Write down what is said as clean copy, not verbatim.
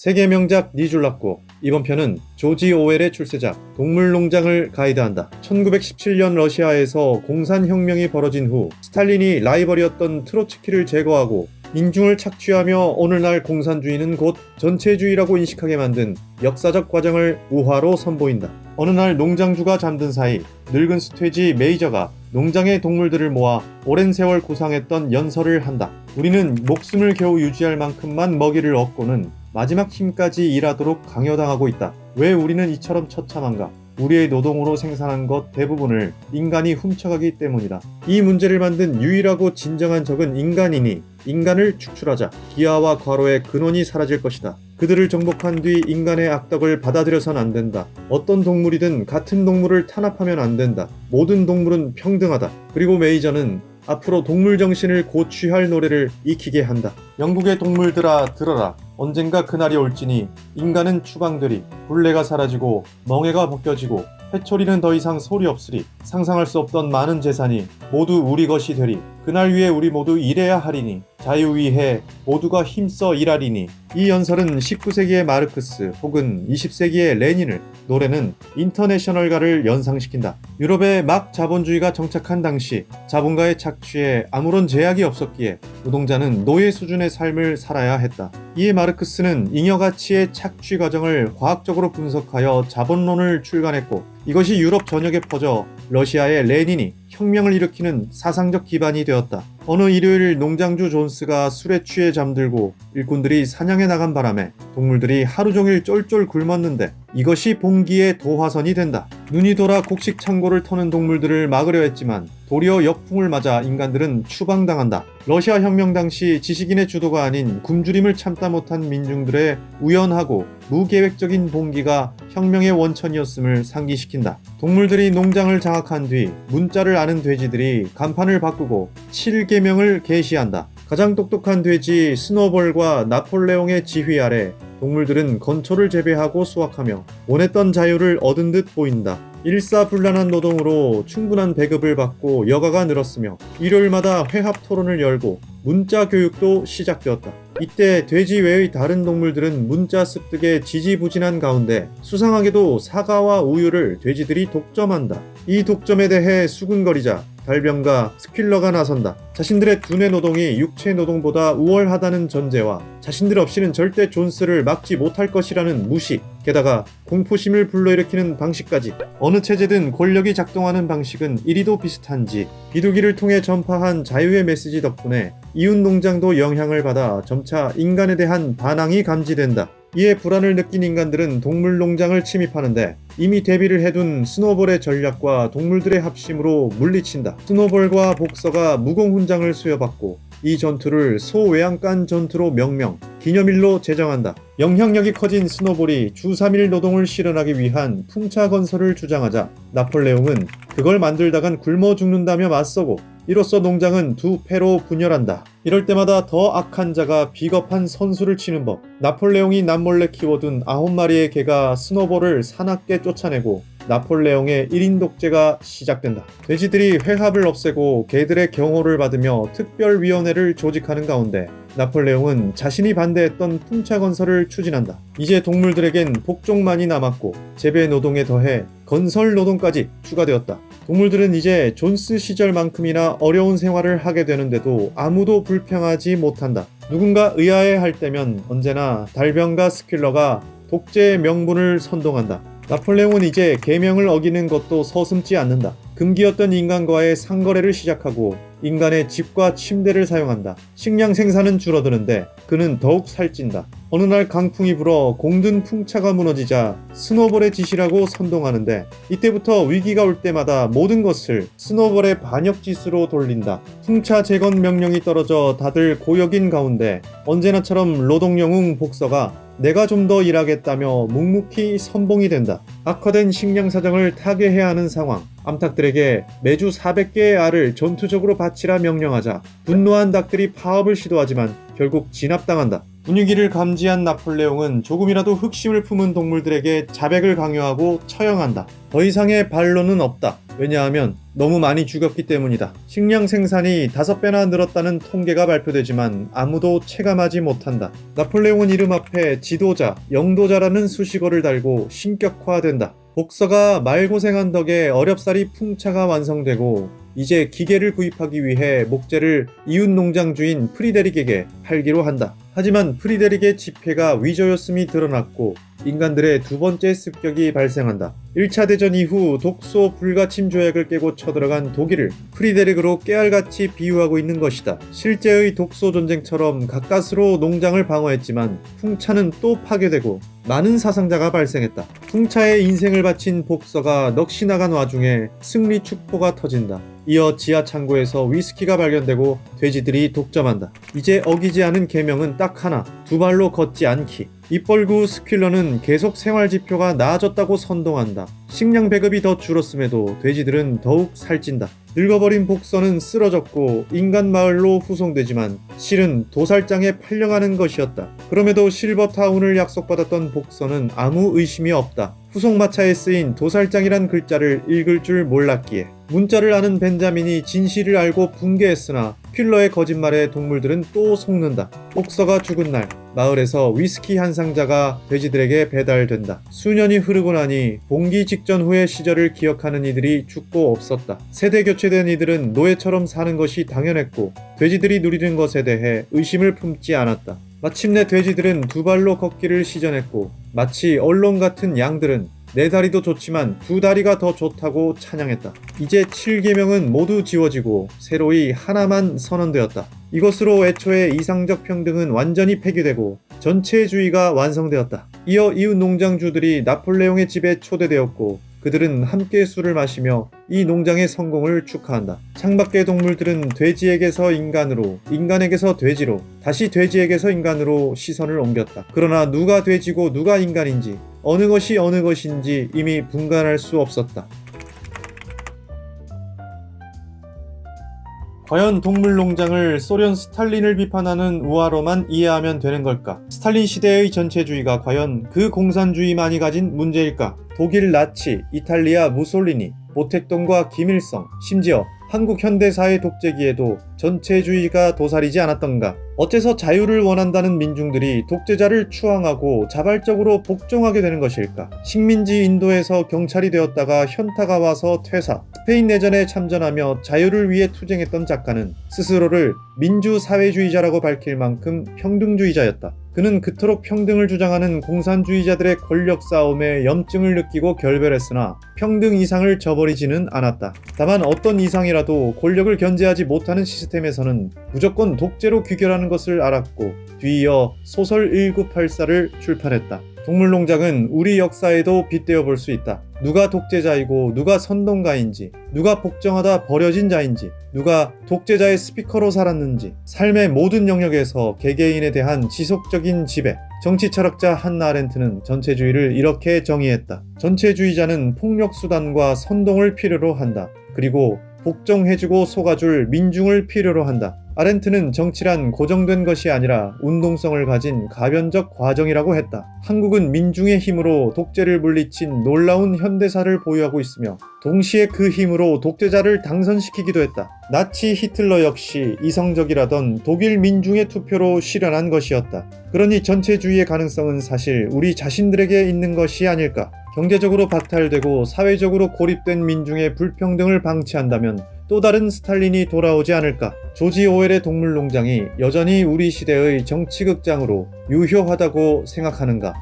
세계 명작 니줄랍고, 이번 편은 조지 오웰의 출세작 동물농장을 가이드한다. 1917년 러시아에서 공산혁명이 벌어진 후 스탈린이 라이벌이었던 트로츠키를 제거하고 민중을 착취하며 오늘날 공산주의는 곧 전체주의라고 인식하게 만든 역사적 과정을 우화로 선보인다. 어느 날 농장주가 잠든 사이 늙은 수퇴지 메이저가 농장의 동물들을 모아 오랜 세월 구상했던 연설을 한다. 우리는 목숨을 겨우 유지할 만큼만 먹이를 얻고는 마지막 힘까지 일하도록 강요당하고 있다. 왜 우리는 이처럼 처참한가? 우리의 노동으로 생산한 것 대부분을 인간이 훔쳐가기 때문이다. 이 문제를 만든 유일하고 진정한 적은 인간이니 인간을 축출하자 기아와 과로의 근원이 사라질 것이다. 그들을 정복한 뒤 인간의 악덕을 받아들여선 안 된다. 어떤 동물이든 같은 동물을 탄압하면 안 된다. 모든 동물은 평등하다. 그리고 메이저는 앞으로 동물 정신을 고취할 노래를 익히게 한다. 영국의 동물들아 들어라. 언젠가 그날이 올지니 인간은 추방되리. 굴레가 사라지고 멍에가 벗겨지고 회초리는 더 이상 소리 없으리. 상상할 수 없던 많은 재산이 모두 우리 것이 되리. 그날 위해 우리 모두 일해야 하리니 자유 위해 모두가 힘써 일하리니. 이 연설은 19세기의 마르크스 혹은 20세기의 레닌을, 노래는 인터내셔널가를 연상시킨다. 유럽에 막 자본주의가 정착한 당시 자본가의 착취에 아무런 제약이 없었기에 노동자는 노예 수준의 삶을 살아야 했다. 이에 마르크스는 잉여가치의 착취 과정을 과학적으로 분석하여 자본론을 출간했고, 이것이 유럽 전역에 퍼져 러시아의 레닌이 혁명을 일으키는 사상적 기반이 되었다. 어느 일요일 농장주 존스가 술에 취해 잠들고 일꾼들이 사냥에 나간 바람에 동물들이 하루 종일 쫄쫄 굶었는데 이것이 봉기의 도화선이 된다. 눈이 돌아 곡식 창고를 터는 동물들을 막으려 했지만 도리어 역풍을 맞아 인간들은 추방당한다. 러시아 혁명 당시 지식인의 주도가 아닌 굶주림을 참다 못한 민중들의 우연하고 무계획적인 봉기가 혁명의 원천이었음을 상기시킨다. 동물들이 농장을 장악한 뒤 문자를 아는 돼지들이 간판을 바꾸고 7계명을 계시한다. 가장 똑똑한 돼지 스노볼과 나폴레옹의 지휘 아래 동물들은 건초를 재배하고 수확하며 원했던 자유를 얻은 듯 보인다. 일사불란한 노동으로 충분한 배급을 받고 여가가 늘었으며 일요일마다 회합 토론을 열고 문자 교육도 시작되었다. 이때 돼지 외의 다른 동물들은 문자 습득에 지지부진한 가운데 수상하게도 사과와 우유를 돼지들이 독점한다. 이 독점에 대해 수군거리자 달병과 스퀼러가 나선다. 자신들의 두뇌 노동이 육체 노동보다 우월하다는 전제와 자신들 없이는 절대 존스를 막지 못할 것이라는 무시, 게다가 공포심을 불러일으키는 방식까지. 어느 체제든 권력이 작동하는 방식은 이리도 비슷한지 비둘기를 통해 전파한 자유의 메시지 덕분에 이웃 농장도 영향을 받아 점차 인간에 대한 반항이 감지된다. 이에 불안을 느낀 인간들은 동물 농장을 침입하는데 이미 대비를 해둔 스노볼의 전략과 동물들의 합심으로 물리친다. 스노볼과 복서가 무공훈장을 수여받고 이 전투를 소외양간 전투로 명명, 기념일로 제정한다. 영향력이 커진 스노볼이 주 3일 노동을 실현하기 위한 풍차 건설을 주장하자 나폴레옹은 그걸 만들다간 굶어 죽는다며 맞서고, 이로써 농장은 두 패로 분열한다. 이럴 때마다 더 악한 자가 비겁한 선수를 치는 법. 나폴레옹이 남몰래 키워둔 9마리의 개가 스노볼을 사납게 쫓아내고 나폴레옹의 1인 독재가 시작된다. 돼지들이 회합을 없애고 개들의 경호를 받으며 특별위원회를 조직하는 가운데 나폴레옹은 자신이 반대했던 풍차 건설을 추진한다. 이제 동물들에겐 복종만이 남았고 재배 노동에 더해 건설 노동까지 추가되었다. 동물들은 이제 존스 시절만큼이나 어려운 생활을 하게 되는데도 아무도 불평하지 못한다. 누군가 의아해할 때면 언제나 달병과 스퀼러가 독재의 명분을 선동한다. 나폴레옹은 이제 계명을 어기는 것도 서슴지 않는다. 금기였던 인간과의 상거래를 시작하고 인간의 집과 침대를 사용한다. 식량 생산은 줄어드는데 그는 더욱 살찐다. 어느 날 강풍이 불어 공든 풍차가 무너지자 스노볼의 짓이라고 선동하는데 이때부터 위기가 올 때마다 모든 것을 스노볼의 반역짓으로 돌린다. 풍차 재건 명령이 떨어져 다들 고역인 가운데 언제나처럼 노동영웅 복서가 내가 좀 더 일하겠다며 묵묵히 선봉이 된다. 악화된 식량 사정을 타개해야 하는 상황. 암탉들에게 매주 400개의 알을 전투적으로 바치라 명령하자 분노한 닭들이 파업을 시도하지만 결국 진압당한다. 분위기를 감지한 나폴레옹은 조금이라도 흑심을 품은 동물들에게 자백을 강요하고 처형한다. 더 이상의 반론은 없다. 왜냐하면 너무 많이 죽였기 때문이다. 식량 생산이 5배나 늘었다는 통계가 발표되지만 아무도 체감하지 못한다. 나폴레옹은 이름 앞에 지도자, 영도자라는 수식어를 달고 신격화된다. 복서가 말고생한 덕에 어렵사리 풍차가 완성되고 이제 기계를 구입하기 위해 목재를 이웃 농장 주인 프리데릭에게 팔기로 한다. 하지만 프리데릭의 지폐가 위조였음이 드러났고 인간들의 두 번째 습격이 발생한다. 1차 대전 이후 독소 불가침 조약을 깨고 쳐들어간 독일을 프리데릭으로 깨알같이 비유하고 있는 것이다. 실제의 독소 전쟁처럼 가까스로 농장을 방어했지만 풍차는 또 파괴되고 많은 사상자가 발생했다. 풍차에 인생을 바친 복서가 넋이 나간 와중에 승리 축포가 터진다. 이어 지하 창고에서 위스키가 발견되고 돼지들이 독점한다. 이제 어기지 않은 계명은 딱 하나, 두 발로 걷지 않기. 입벌구 스퀼러는 계속 생활지표가 나아졌다고 선동한다. 식량 배급이 더 줄었음에도 돼지들은 더욱 살찐다. 늙어버린 복서는 쓰러졌고 인간 마을로 후송되지만 실은 도살장에 팔려가는 것이었다. 그럼에도 실버타운을 약속받았던 복서는 아무 의심이 없다. 후송마차에 쓰인 도살장이란 글자를 읽을 줄 몰랐기에. 문자를 아는 벤자민이 진실을 알고 붕괴했으나 퀼러의 거짓말에 동물들은 또 속는다. 복서가 죽은 날 마을에서 위스키 한 상자가 돼지들에게 배달된다. 수년이 흐르고 나니 봉기 직전 후의 시절을 기억하는 이들이 죽고 없었다. 세대 교체된 이들은 노예처럼 사는 것이 당연했고 돼지들이 누리는 것에 대해 의심을 품지 않았다. 마침내 돼지들은 두 발로 걷기를 시전했고 마치 언론 같은 양들은 네 다리도 좋지만 두 다리가 더 좋다고 찬양했다. 이제 7계명은 모두 지워지고 새로이 하나만 선언되었다. 이것으로 애초에 이상적 평등은 완전히 폐기되고 전체주의가 완성되었다. 이어 이웃 농장주들이 나폴레옹의 집에 초대되었고 그들은 함께 술을 마시며 이 농장의 성공을 축하한다. 창밖의 동물들은 돼지에게서 인간으로, 인간에게서 돼지로, 다시 돼지에게서 인간으로 시선을 옮겼다. 그러나 누가 돼지고 누가 인간인지, 어느 것이 어느 것인지 이미 분간할 수 없었다. 과연 동물농장을 소련 스탈린을 비판하는 우화로만 이해하면 되는 걸까? 스탈린 시대의 전체주의가 과연 그 공산주의만이 가진 문제일까? 독일 나치, 이탈리아 무솔리니, 모택동과 김일성, 심지어 한국 현대사의 독재기에도 전체주의가 도살이지 않았던가? 어째서 자유를 원한다는 민중들이 독재자를 추앙하고 자발적으로 복종하게 되는 것일까? 식민지 인도에서 경찰이 되었다가 현타가 와서 퇴사, 스페인 내전에 참전하며 자유를 위해 투쟁했던 작가는 스스로를 민주사회주의자라고 밝힐 만큼 평등주의자였다. 그는 그토록 평등을 주장하는 공산주의자들의 권력 싸움에 염증을 느끼고 결별했으나 평등 이상을 저버리지는 않았다. 다만 어떤 이상이라도 권력을 견제하지 못하는 시스템에서는 무조건 독재로 귀결하는 것을 알았고 뒤이어 소설 1984를 출판했다. 동물농장은 우리 역사에도 빗대어 볼 수 있다. 누가 독재자이고 누가 선동가인지, 누가 복종하다 버려진 자인지, 누가 독재자의 스피커로 살았는지, 삶의 모든 영역에서 개개인에 대한 지속적인 지배. 정치 철학자 한나 아렌트는 전체주의를 이렇게 정의했다. 전체주의자는 폭력수단과 선동을 필요로 한다. 그리고 복종해주고 속아줄 민중을 필요로 한다. 아렌트는 정치란 고정된 것이 아니라 운동성을 가진 가변적 과정이라고 했다. 한국은 민중의 힘으로 독재를 물리친 놀라운 현대사를 보유하고 있으며 동시에 그 힘으로 독재자를 당선시키기도 했다. 나치 히틀러 역시 이성적이라던 독일 민중의 투표로 실현한 것이었다. 그러니 전체주의의 가능성은 사실 우리 자신들에게 있는 것이 아닐까. 경제적으로 박탈되고 사회적으로 고립된 민중의 불평등을 방치한다면 또 다른 스탈린이 돌아오지 않을까? 조지 오웰의 동물농장이 여전히 우리 시대의 정치극장으로 유효하다고 생각하는가?